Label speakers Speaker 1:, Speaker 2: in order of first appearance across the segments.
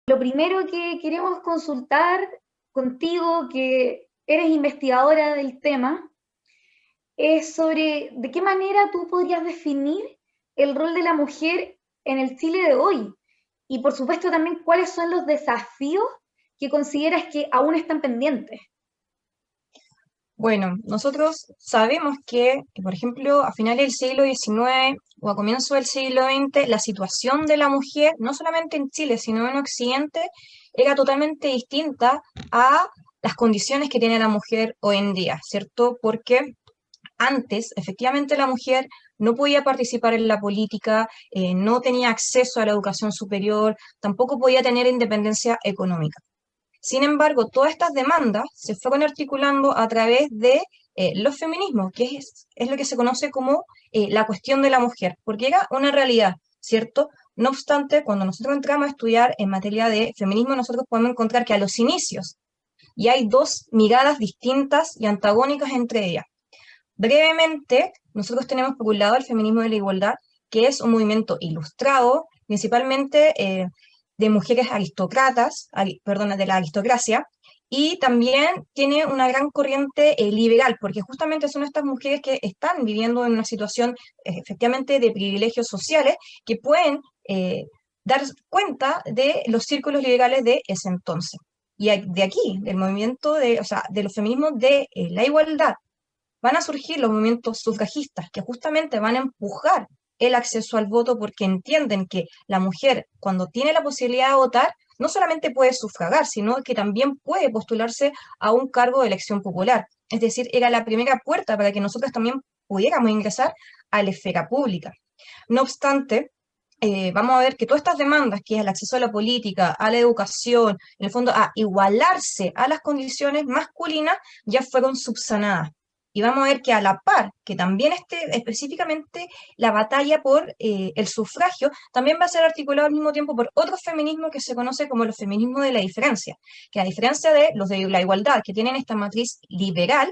Speaker 1: Lo primero que queremos consultar contigo, que eres investigadora del tema, es sobre de qué manera tú podrías definir el rol de la mujer en el Chile de hoy. Y por supuesto también cuáles son los desafíos que consideras que aún están pendientes.
Speaker 2: Bueno, nosotros sabemos que, por ejemplo, a finales del siglo XIX o a comienzos del siglo XX, la situación de la mujer, no solamente en Chile, sino en Occidente, era totalmente distinta a las condiciones que tiene la mujer hoy en día, ¿cierto? Porque antes, efectivamente, la mujer no podía participar en la política, no tenía acceso a la educación superior, tampoco podía tener independencia económica. Sin embargo, todas estas demandas se fueron articulando a través de los feminismos, que es lo que se conoce como la cuestión de la mujer, porque era una realidad, ¿cierto? No obstante, cuando nosotros entramos a estudiar en materia de feminismo, nosotros podemos encontrar que a los inicios ya hay dos miradas distintas y antagónicas entre ellas. Brevemente, nosotros tenemos por un lado el feminismo de la igualdad, que es un movimiento ilustrado, principalmente de mujeres aristócratas, perdón, de la aristocracia, y también tiene una gran corriente liberal, porque justamente son estas mujeres que están viviendo en una situación efectivamente de privilegios sociales que pueden dar cuenta de los círculos liberales de ese entonces. Y de aquí, del movimiento de, o sea, de los feminismos de la igualdad, van a surgir los movimientos sufragistas que justamente van a empujar el acceso al voto porque entienden que la mujer, cuando tiene la posibilidad de votar, no solamente puede sufragar, sino que también puede postularse a un cargo de elección popular. Es decir, era la primera puerta para que nosotros también pudiéramos ingresar a la esfera pública. No obstante, vamos a ver que todas estas demandas, que es el acceso a la política, a la educación, en el fondo a igualarse a las condiciones masculinas, ya fueron subsanadas. Y vamos a ver que a la par, que también específicamente la batalla por el sufragio, también va a ser articulado al mismo tiempo por otro feminismo que se conoce como los feminismos de la diferencia, que a diferencia de los de la igualdad, que tienen esta matriz liberal,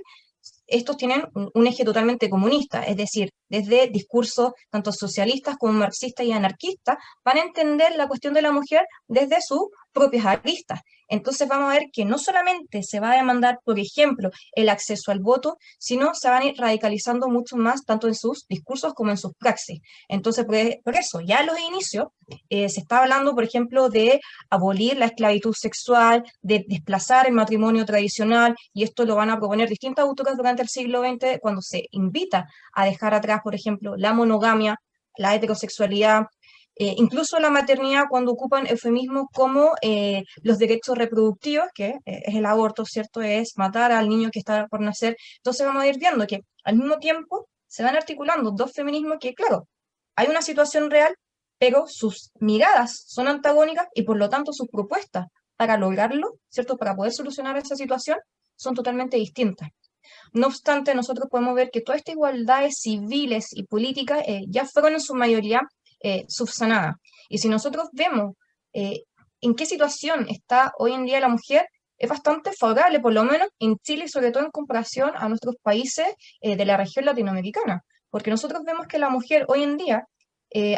Speaker 2: estos tienen un eje totalmente comunista, es decir, desde discursos tanto socialistas como marxistas y anarquistas, van a entender la cuestión de la mujer desde sus propias aristas. Entonces vamos a ver que no solamente se va a demandar, por ejemplo, el acceso al voto, sino se van a ir radicalizando mucho más, tanto en sus discursos como en sus praxis. Entonces, por eso, ya a los inicios, se está hablando, por ejemplo, de abolir la esclavitud sexual, de desplazar el matrimonio tradicional, y esto lo van a proponer distintas autoras durante el siglo XX, cuando se invita a dejar atrás, por ejemplo, la monogamia, la heterosexualidad, incluso la maternidad, cuando ocupan eufemismos como los derechos reproductivos, que es el aborto, ¿cierto? Es matar al niño que está por nacer. Entonces vamos a ir viendo que al mismo tiempo se van articulando dos feminismos que, claro, hay una situación real, pero sus miradas son antagónicas y por lo tanto sus propuestas para lograrlo, ¿cierto? Para poder solucionar esa situación, son totalmente distintas. No obstante, nosotros podemos ver que todas estas igualdades civiles y políticas ya fueron en su mayoría subsanadas. Y si nosotros vemos eh, en qué situación está hoy en día la mujer, es bastante favorable, por lo menos en Chile y sobre todo en comparación a nuestros países de la región latinoamericana. Porque nosotros vemos que la mujer hoy en día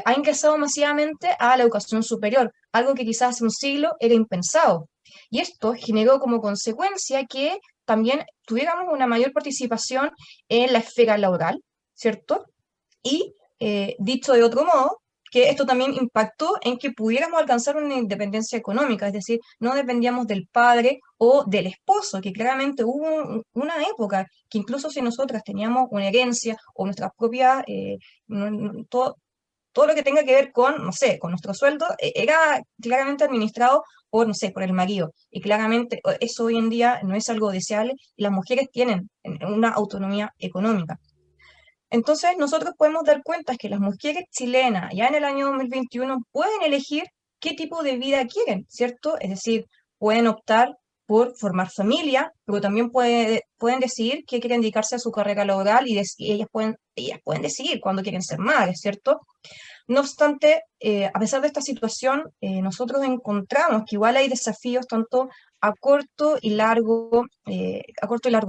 Speaker 2: ha ingresado masivamente a la educación superior, algo que quizás hace un siglo era impensado. Y esto generó como consecuencia que también tuviéramos una mayor participación en la esfera laboral, ¿cierto? Y dicho de otro modo, que esto también impactó en que pudiéramos alcanzar una independencia económica, es decir, no dependíamos del padre o del esposo, que claramente hubo una época que incluso si nosotras teníamos una herencia o nuestras propias, todo lo que tenga que ver con, no sé, con nuestro sueldo, era claramente administrado por, no sé, por el marido. Y claramente eso hoy en día no es algo deseable y las mujeres tienen una autonomía económica. Entonces, nosotros podemos dar cuenta que las mujeres chilenas ya en el año 2021 pueden elegir qué tipo de vida quieren, ¿cierto? Es decir, pueden optar por formar familia, pero también pueden decidir qué quieren dedicarse a su carrera laboral y ellas pueden decidir cuándo quieren ser madres, ¿cierto? No obstante, a pesar de esta situación, nosotros encontramos que igual hay desafíos tanto a corto y largo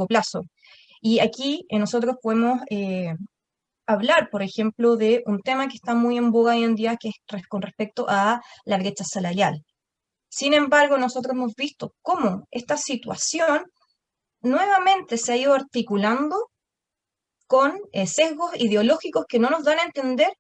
Speaker 2: plazo. Y aquí nosotros podemos hablar, por ejemplo, de un tema que está muy en boga hoy en día, que es con respecto a la brecha salarial. Sin embargo, nosotros hemos visto cómo esta situación nuevamente se ha ido articulando con sesgos ideológicos que no nos dan a entender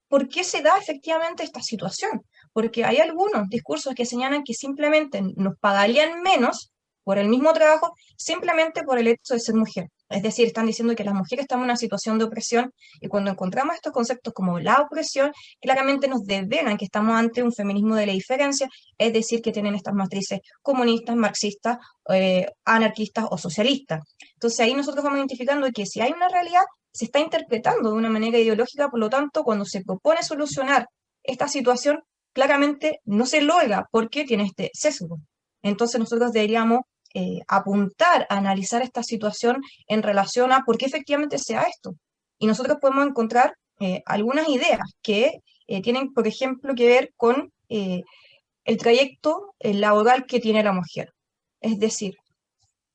Speaker 2: por qué se da efectivamente esta situación. Porque hay algunos discursos que señalan que simplemente nos pagarían menos por el mismo trabajo simplemente por el hecho de ser mujer. Es decir, están diciendo que las mujeres están en una situación de opresión y cuando encontramos estos conceptos como la opresión, claramente nos develan que estamos ante un feminismo de la diferencia, es decir, que tienen estas matrices comunistas, marxistas, anarquistas o socialistas. Entonces ahí nosotros vamos identificando que si hay una realidad, se está interpretando de una manera ideológica, por lo tanto, cuando se propone solucionar esta situación, claramente no se logra porque tiene este sesgo. Entonces nosotros deberíamos apuntar a analizar esta situación en relación a por qué efectivamente se da esto. Y nosotros podemos encontrar algunas ideas que tienen, por ejemplo, que ver con el trayecto laboral que tiene la mujer. Es decir,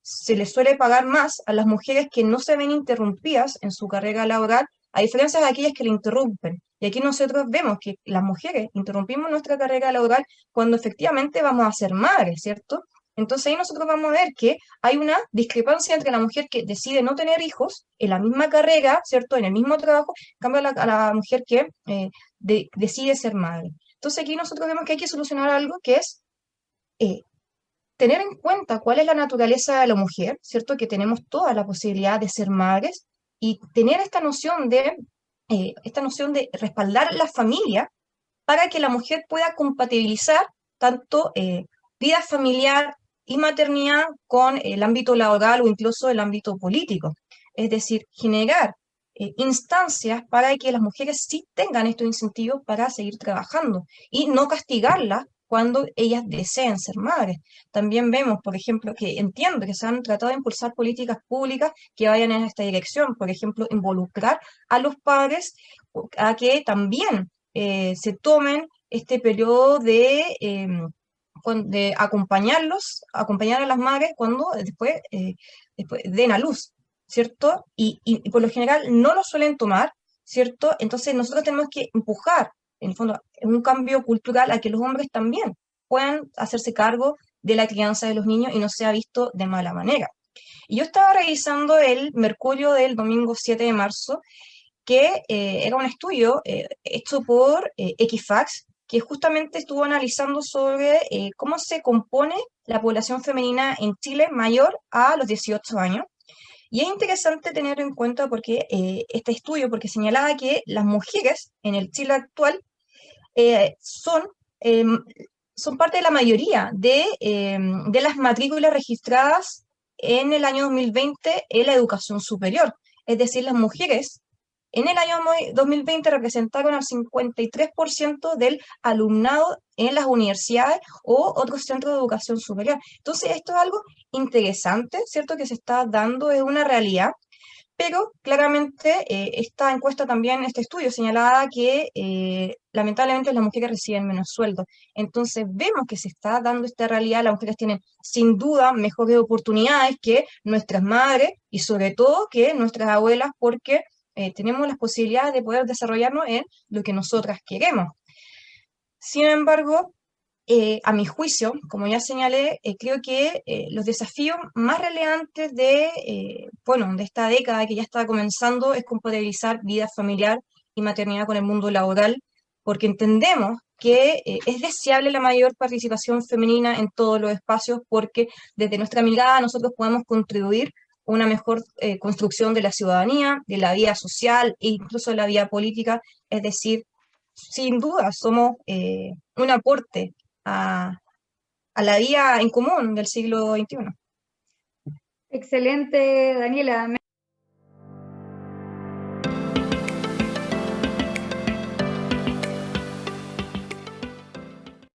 Speaker 2: se les suele pagar más a las mujeres que no se ven interrumpidas en su carrera laboral, a diferencia de aquellas que la interrumpen. Y aquí nosotros vemos que las mujeres interrumpimos nuestra carrera laboral cuando efectivamente vamos a ser madres, ¿cierto? Entonces ahí nosotros vamos a ver que hay una discrepancia entre la mujer que decide no tener hijos en la misma carrera, ¿cierto? En el mismo trabajo, en cambio a la mujer que decide ser madre. Entonces aquí nosotros vemos que hay que solucionar algo que es eh, tener en cuenta cuál es la naturaleza de la mujer, ¿cierto? Que tenemos toda la posibilidad de ser madres y tener esta noción de respaldar la familia para que la mujer pueda compatibilizar tanto vida familiar y maternidad con el ámbito laboral o incluso el ámbito político. Es decir, generar instancias para que las mujeres sí tengan estos incentivos para seguir trabajando y no castigarlas cuando ellas deseen ser madres. También vemos, por ejemplo, que entiendo que se han tratado de impulsar políticas públicas que vayan en esta dirección, por ejemplo, involucrar a los padres a que también se tomen este periodo de acompañar a las madres cuando después den a luz, ¿cierto? Y por lo general no lo suelen tomar, ¿cierto? Entonces nosotros tenemos que empujar, en el fondo, en un cambio cultural a que los hombres también puedan hacerse cargo de la crianza de los niños y no sea visto de mala manera. Y yo estaba revisando el Mercurio del domingo 7 de marzo, que era un estudio hecho por Equifax, que justamente estuvo analizando sobre cómo se compone la población femenina en Chile mayor a los 18 años. Y es interesante tener en cuenta porque este estudio, porque señalaba que las mujeres en el Chile actual eh, son, eh, son parte de la mayoría de las matrículas registradas en el año 2020 en la educación superior. Es decir, las mujeres en el año 2020 representaron al 53% del alumnado en las universidades o otros centros de educación superior. Entonces, esto es algo interesante, ¿cierto? Que se está dando, es una realidad, pero claramente esta encuesta también, este estudio señalaba que lamentablemente las mujeres reciben menos sueldo. Entonces vemos que se está dando esta realidad, las mujeres tienen sin duda mejores oportunidades que nuestras madres y sobre todo que nuestras abuelas porque tenemos las posibilidades de poder desarrollarnos en lo que nosotras queremos. Sin embargo, a mi juicio, como ya señalé, creo que los desafíos más relevantes de esta década que ya está comenzando es compatibilizar vida familiar y maternidad con el mundo laboral, porque entendemos que es deseable la mayor participación femenina en todos los espacios, porque desde nuestra mirada nosotros podemos contribuir a una mejor construcción de la ciudadanía, de la vida social e incluso de la vida política, es decir, sin duda somos un aporte a, a la vida en común del siglo XXI.
Speaker 1: Excelente, Daniela.